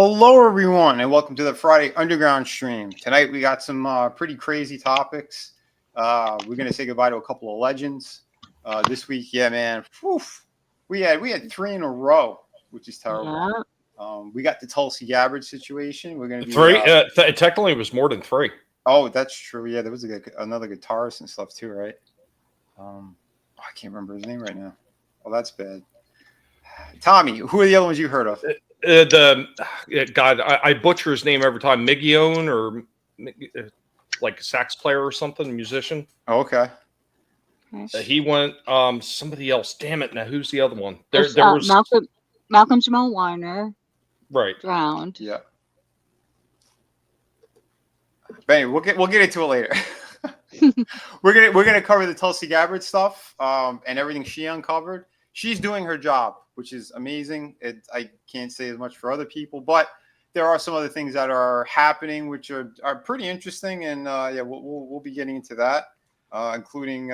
Hello, everyone, and welcome to the Friday Underground stream. Tonight, we got some pretty crazy topics. We're gonna say goodbye to a couple of legends. This week, yeah, man, whew, we had three in a row, which is terrible. We got the Tulsi Gabbard situation. We're gonna be three. Technically, it was more than three. Oh, that's true. Yeah, there was another guitarist and stuff too, right? I can't remember his name right now. Oh, that's bad. Tommy, who are the other ones you heard of? God, I butcher his name every time. Migione or like a sax player or something, musician. Oh, okay. He went. Somebody else. Damn it! Now who's the other one? There was Malcolm Jamal Warner. Right. Drowned. Yeah. But anyway, we'll get into it later. we're gonna cover the Tulsi Gabbard stuff and everything she uncovered. She's doing her job, which is amazing. I can't say as much for other people, but there are some other things that are happening which are pretty interesting, and yeah, we'll be getting into that, including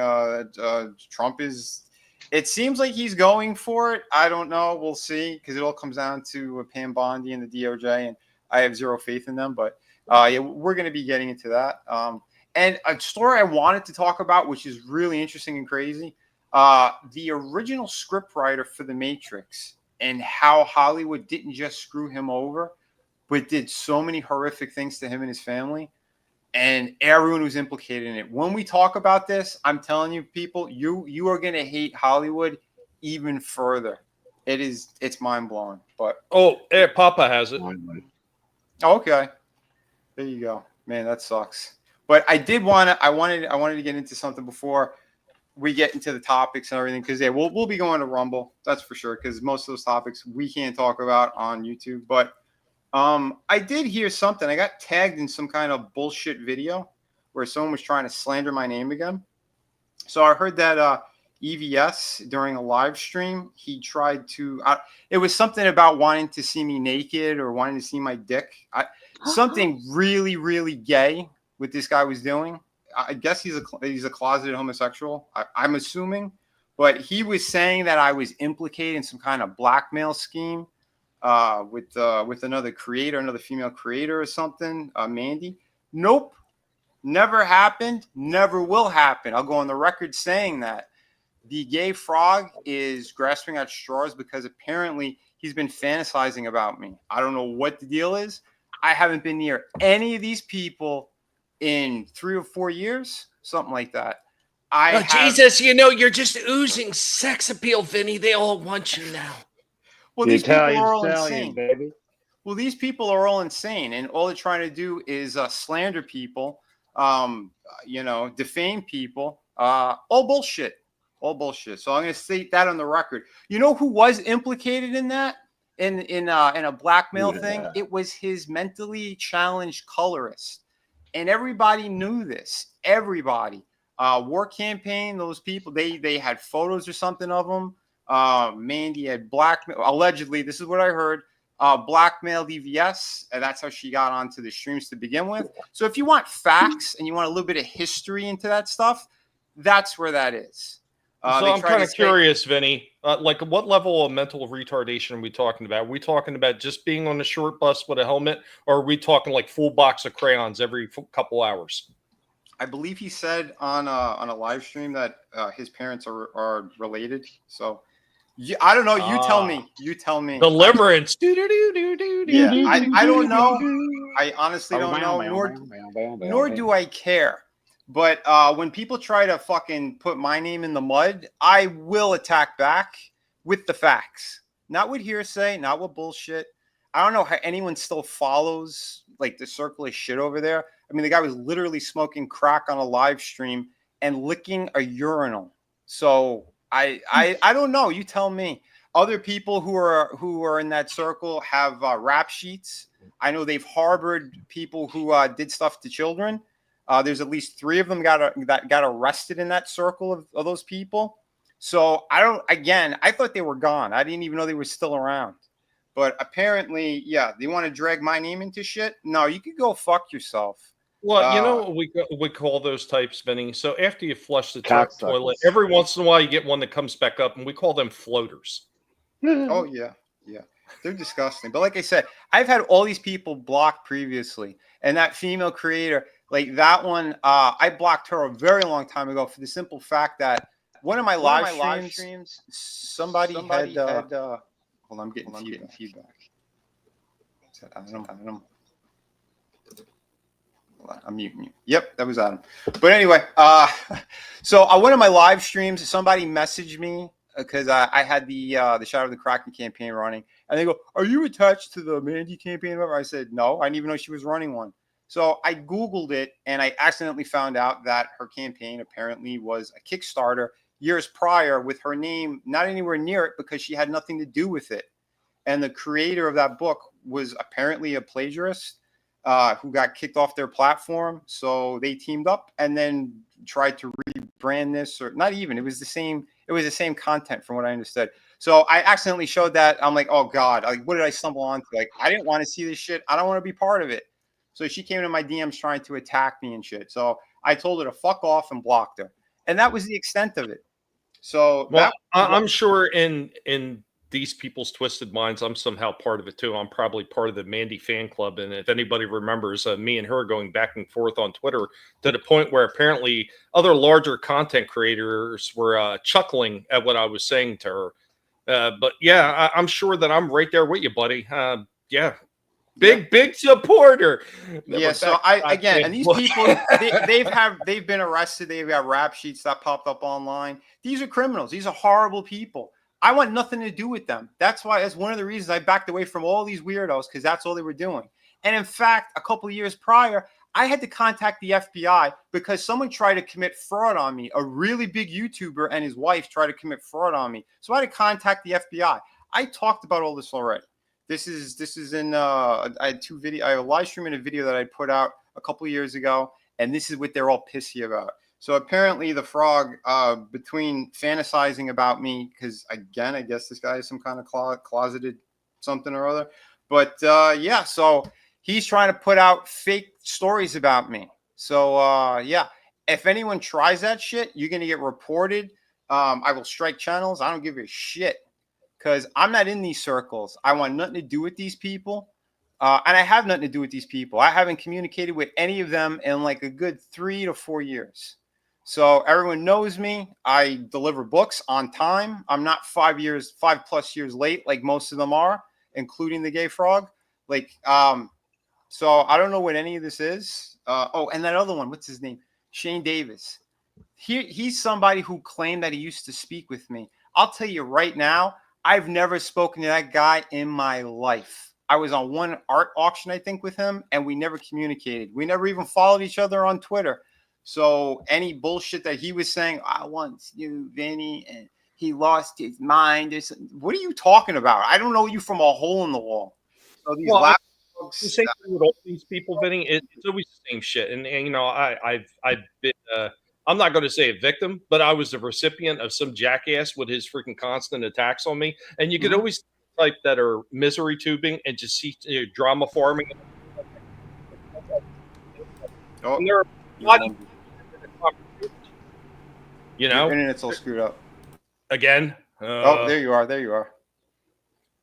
Trump is. It seems like he's going for it. I don't know. We'll see, because it all comes down to Pam Bondi and the DOJ, and I have zero faith in them. But yeah, we're going to be getting into that. And a story I wanted to talk about, which is really interesting and crazy. The original scriptwriter for The Matrix, and how Hollywood didn't just screw him over, but did so many horrific things to him and his family, and everyone who's implicated in it. When we talk about this, I'm telling you, people, you are going to hate Hollywood even further. It's mind blowing. But Papa has it. Okay, there you go, man. That sucks. But I wanted to get into something before we get into the topics and everything, because yeah, we'll be going to Rumble, that's for sure, because most of those topics we can't talk about on YouTube. But I did hear something. I got tagged in some kind of bullshit video where someone was trying to slander my name again. So I heard that EVS during a live stream, he tried to. It was something about wanting to see me naked or wanting to see my dick. Something really, really gay what this guy was doing. I guess he's a closeted homosexual, I'm assuming, but he was saying that I was implicated in some kind of blackmail scheme with another creator, another female creator or something, Mandy. Nope, never happened, never will happen. I'll go on the record saying that. The gay frog is grasping at straws because apparently he's been fantasizing about me. I don't know what the deal is. I haven't been near any of these people in 3 or 4 years, something like that. Jesus, you're just oozing sex appeal, Vinny. They all want you now. Well, these people are all insane, baby. Well, these people are all insane, and all they're trying to do is slander people, defame people, all bullshit. So I'm going to state that on the record. You know who was implicated in that? In a blackmail thing? It was his mentally challenged colorist. And everybody knew this. Everybody. War Campaign, those people, they had photos or something of them. Mandy had blackmail. Allegedly, this is what I heard. Blackmailed EVS, and that's how she got onto the streams to begin with. So if you want facts and you want a little bit of history into that stuff, that's where that is. So I'm kind of curious, Vinny. Like, what level of mental retardation are we talking about? Are we talking about just being on a short bus with a helmet, or are we talking like full box of crayons every couple hours? I believe he said on a live stream that his parents are related. So I don't know. You tell me. You tell me. Deliverance. Yeah, I don't know. I honestly don't know. Nor do I care. But when people try to fucking put my name in the mud, I will attack back with the facts. Not with hearsay, not with bullshit. I don't know how anyone still follows like the circle of shit over there. I mean, the guy was literally smoking crack on a live stream and licking a urinal. So I don't know. You tell me. Other people who are in that circle have rap sheets. I know they've harbored people who did stuff to children. There's at least 3 of them that got arrested in that circle of those people. So I thought they were gone. I didn't even know they were still around. But apparently, yeah, they want to drag my name into shit. No, you could go fuck yourself. Well, you know what we call those types, Vinny? So after you flush the toilet, every once in a while you get one that comes back up, and we call them floaters. Oh, yeah. They're disgusting. But like I said, I've had all these people blocked previously, and that female creator, like that one, I blocked her a very long time ago for the simple fact that one of my live streams, somebody had. Hold on, I'm getting feedback. Is that Adam? I'm muting you. Yep, that was Adam. But anyway, so on one of my live streams, somebody messaged me because I had the Shadow of the Kraken campaign running, and they go, "Are you attached to the Mandy campaign?" I said, "No, I didn't even know she was running one." So I Googled it, and I accidentally found out that her campaign apparently was a Kickstarter years prior with her name not anywhere near it because she had nothing to do with it. And the creator of that book was apparently a plagiarist who got kicked off their platform. So they teamed up and then tried to rebrand this, or not even. It was the same. It was the same content from what I understood. So I accidentally showed that. I'm like, oh God, like what did I stumble onto? Like I didn't want to see this shit. I don't want to be part of it. So she came to my DMs trying to attack me and shit. So I told her to fuck off and blocked her. And that was the extent of it. So well, I'm sure in these people's twisted minds, I'm somehow part of it too. I'm probably part of the Mandy fan club. And if anybody remembers me and her going back and forth on Twitter to the point where apparently other larger content creators were chuckling at what I was saying to her. But yeah, I'm sure that I'm right there with you, buddy. Yeah. Big supporter. Yeah, so and these people they've been arrested, they've got rap sheets that popped up online. These are criminals, these are horrible people. I want nothing to do with them. That's one of the reasons I backed away from all these weirdos, because that's all they were doing. And in fact, a couple of years prior, I had to contact the FBI because someone tried to commit fraud on me. A really big YouTuber and his wife tried to commit fraud on me. So I had to contact the FBI. I talked about all this already. This is in I had two video. I have a live stream and a video that I put out a couple of years ago, and this is what they're all pissy about. So apparently the frog, between fantasizing about me, because again, I guess this guy is some kind of closeted something or other. But yeah, so he's trying to put out fake stories about me. So yeah, if anyone tries that shit, you're gonna get reported. I will strike channels. I don't give a shit. Because I'm not in these circles. I want nothing to do with these people. And I have nothing to do with these people. I haven't communicated with any of them in like a good 3 to 4 years. So everyone knows me. I deliver books on time. I'm not 5 plus years late like most of them are, including the gay frog. Like, so I don't know what any of this is. And that other one, what's his name? Shane Davis. He's somebody who claimed that he used to speak with me. I'll tell you right now, I've never spoken to that guy in my life. I was on one art auction, I think, with him, and we never communicated. We never even followed each other on Twitter. So any bullshit that he was saying, I once knew Vinny and he lost his mind. What are you talking about? I don't know you from a hole in the wall. So these the same thing with all these people, Vinny. It's always the same shit. And you know, I've been I'm not going to say a victim, but I was the recipient of some jackass with his freaking constant attacks on me. And you could always type that are misery tubing and just see drama farming. Oh, and you know, your internet's all screwed up again. There you are. There you are.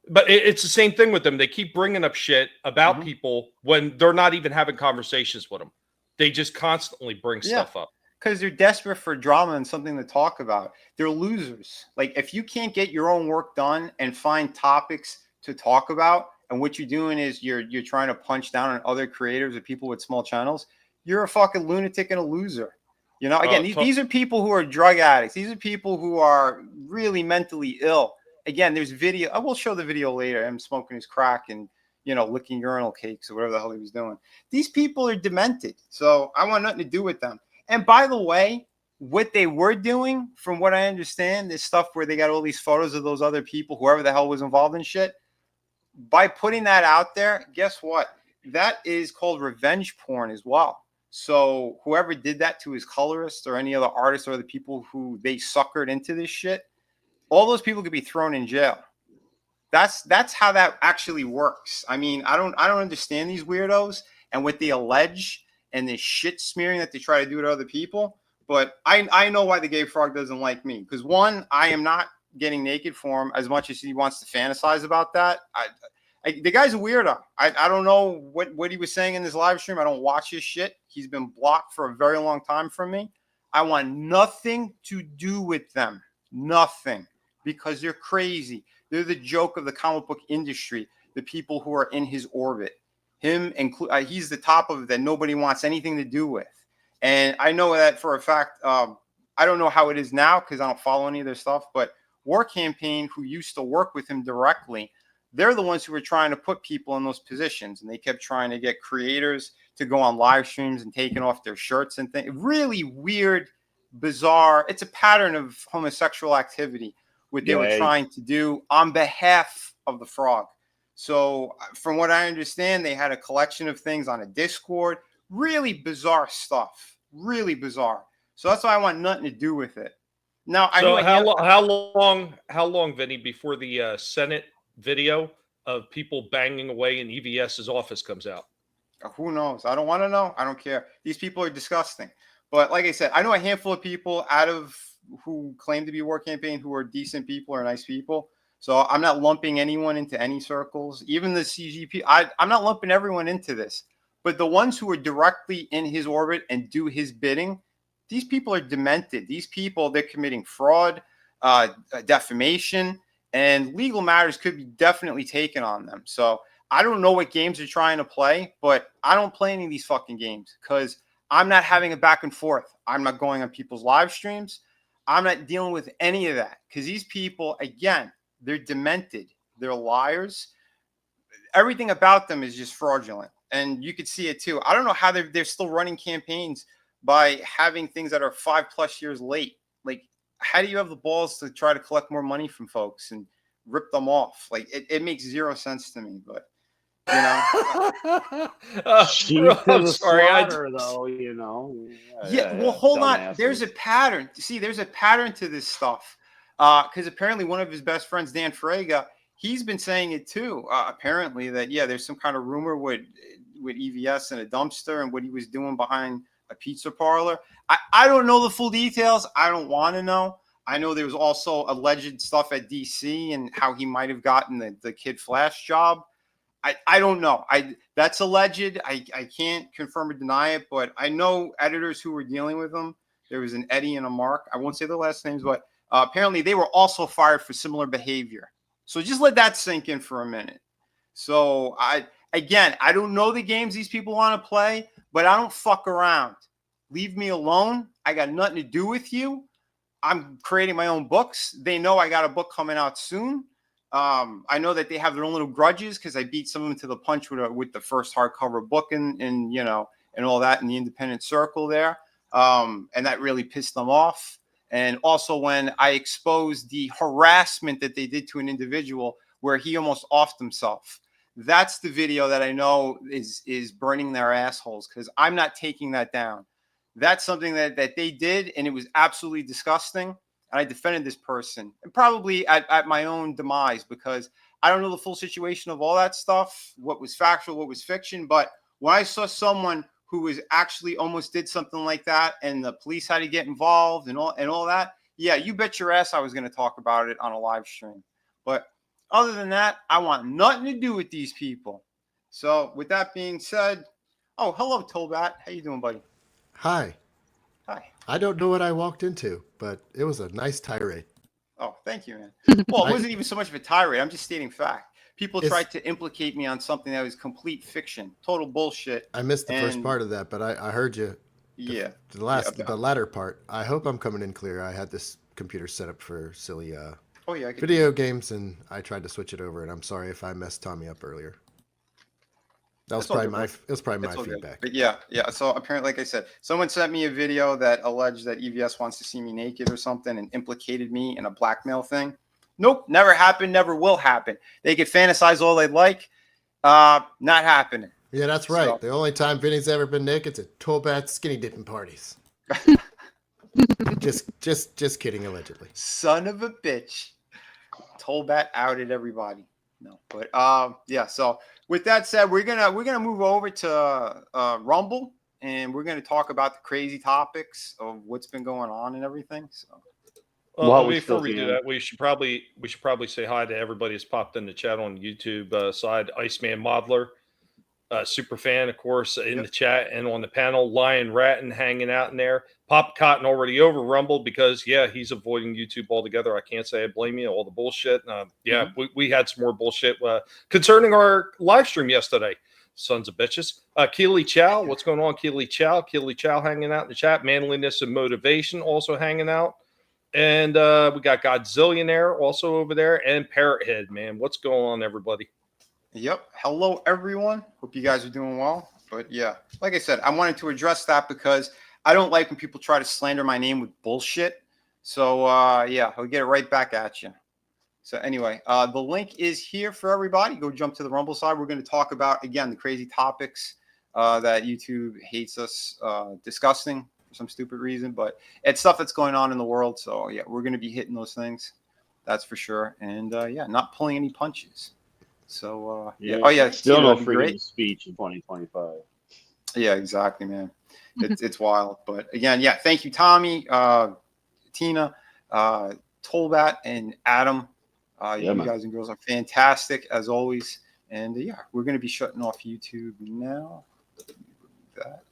But it's the same thing with them. They keep bringing up shit about people when they're not even having conversations with them. They just constantly bring stuff up. Because they're desperate for drama and something to talk about. They're losers. Like, if you can't get your own work done and find topics to talk about, and what you're doing is you're trying to punch down on other creators or people with small channels, you're a fucking lunatic and a loser. You know, again, these are people who are drug addicts. These are people who are really mentally ill. Again, there's video. I will show the video later. Him smoking his crack and, you know, licking urinal cakes or whatever the hell he was doing. These people are demented. So I want nothing to do with them. And by the way, what they were doing, from what I understand, is stuff where they got all these photos of those other people, whoever the hell was involved in shit. By putting that out there, guess what? That is called revenge porn as well. So whoever did that to his colorist or any other artist or the people who they suckered into this shit, all those people could be thrown in jail. That's how that actually works. I mean, I don't understand these weirdos and what they allege and the shit smearing that they try to do to other people. But I know why the gay frog doesn't like me. Because one, I am not getting naked for him as much as he wants to fantasize about that. The guy's a weirdo. I don't know what he was saying in this live stream. I don't watch his shit. He's been blocked for a very long time from me. I want nothing to do with them. Nothing. Because they're crazy. They're the joke of the comic book industry. The people who are in his orbit. Him, he's the top of it that nobody wants anything to do with. And I know that for a fact. I don't know how it is now because I don't follow any of their stuff. But War Campaign, who used to work with him directly, they're the ones who were trying to put people in those positions. And they kept trying to get creators to go on live streams and taking off their shirts and things. Really weird, bizarre. It's a pattern of homosexual activity, what they were trying to do on behalf of the Frog. So from what I understand, they had a collection of things on a Discord. Really bizarre stuff. Really bizarre. So that's why I want nothing to do with it. Now, how long, Vinny, before the Senate video of people banging away in EVS's office comes out? Who knows? I don't want to know. I don't care. These people are disgusting. But like I said, I know a handful of people out of who claim to be War Campaign who are decent people or nice people. So I'm not lumping anyone into any circles. Even the CGP, I'm not lumping everyone into this. But the ones who are directly in his orbit and do his bidding, these people are demented. These people, they're committing fraud, defamation, and legal matters could be definitely taken on them. So I don't know what games they're trying to play, but I don't play any of these fucking games because I'm not having a back and forth. I'm not going on people's live streams. I'm not dealing with any of that because these people, again, they're demented. They're liars. Everything about them is just fraudulent. And you could see it too. I don't know how they're still running campaigns by having things that are 5+ years late. Like, how do you have the balls to try to collect more money from folks and rip them off? Like, it makes zero sense to me, but you know. I'm sorry, though, you know. Yeah, well, hold on. There's a pattern. See, there's a pattern to this stuff. Because apparently one of his best friends, Dan Frega, he's been saying it too. Apparently that, yeah, there's some kind of rumor with EVS and a dumpster and what he was doing behind a pizza parlor. I don't know the full details. I don't want to know. I know there was also alleged stuff at DC and how he might have gotten the Kid Flash job. I don't know. That's alleged. I can't confirm or deny it, but I know editors who were dealing with him. There was an Eddie and a Mark. I won't say their last names, but apparently they were also fired for similar behavior. So just let that sink in for a minute. So I don't know the games these people want to play, but I don't fuck around. Leave me alone. I got nothing to do with you. I'm creating my own books. They know I got a book coming out soon. I know that they have their own little grudges because I beat some of them to the punch with the first hardcover book and all that in the independent circle there. And that really pissed them off. And also when I exposed the harassment that they did to an individual where he almost offed himself. That's the video that I know is burning their assholes because I'm not taking that down. That's something that they did, and it was absolutely disgusting. And I defended this person, and probably at my own demise because I don't know the full situation of all that stuff, what was factual, what was fiction. But when I saw someone who was actually almost did something like that, and the police had to get involved and all that, yeah, you bet your ass I was going to talk about it on a live stream. But other than that, I want nothing to do with these people. So with that being said, oh, hello, Tolbat. How you doing, buddy? Hi. Hi. I don't know what I walked into, but it was a nice tirade. Oh, thank you, man. Well, it wasn't even so much of a tirade. I'm just stating fact. People tried to implicate me on something that was complete fiction, total bullshit. I missed the first part of that, but I heard you. The latter part. I hope I'm coming in clear. I had this computer set up for silly video games, and I tried to switch it over, and I'm sorry if I messed Tommy up earlier. That was probably my feedback. But yeah. So apparently, like I said, someone sent me a video that alleged that EVS wants to see me naked or something and implicated me in a blackmail thing. Nope, never happened, never will happen. They could fantasize all they'd like. Not happening. Yeah, that's right. So, the only time Vinny's ever been naked is at Tolbat skinny dipping parties. just kidding, allegedly. Son of a bitch. Tolbat outed everybody. No, but yeah. So with that said, we're gonna move over to Rumble, and we're gonna talk about the crazy topics of what's been going on and everything. So Before we do that, we should probably say hi to everybody who's popped in the chat on YouTube side. Iceman Modler, super fan, of course, in the chat and on the panel. Lion Ratton hanging out in there. Pop Cotton already over Rumble because he's avoiding YouTube altogether. I can't say I blame you. All the bullshit. We had some more bullshit concerning our live stream yesterday. Sons of bitches. Keely Chow, what's going on, Keely Chow? Keely Chow hanging out in the chat. Manliness and Motivation also hanging out. And we got Godzillionaire also over there, and Parrothead, man. What's going on, everybody? Yep. Hello, everyone. Hope you guys are doing well. But yeah, like I said, I wanted to address that because I don't like when people try to slander my name with bullshit. So I'll get it right back at you. So anyway, the link is here for everybody. Go jump to the Rumble side. We're going to talk about, again, the crazy topics that YouTube hates us discussing for some stupid reason, but it's stuff that's going on in the world. So yeah, we're going to be hitting those things. That's for sure. And not pulling any punches. So still no freedom of speech in 2025. Yeah, exactly, man. It's wild. But again, thank you, Tommy, Tina, Tolbat, and Adam. You guys and girls are fantastic as always. And we're going to be shutting off YouTube now. That.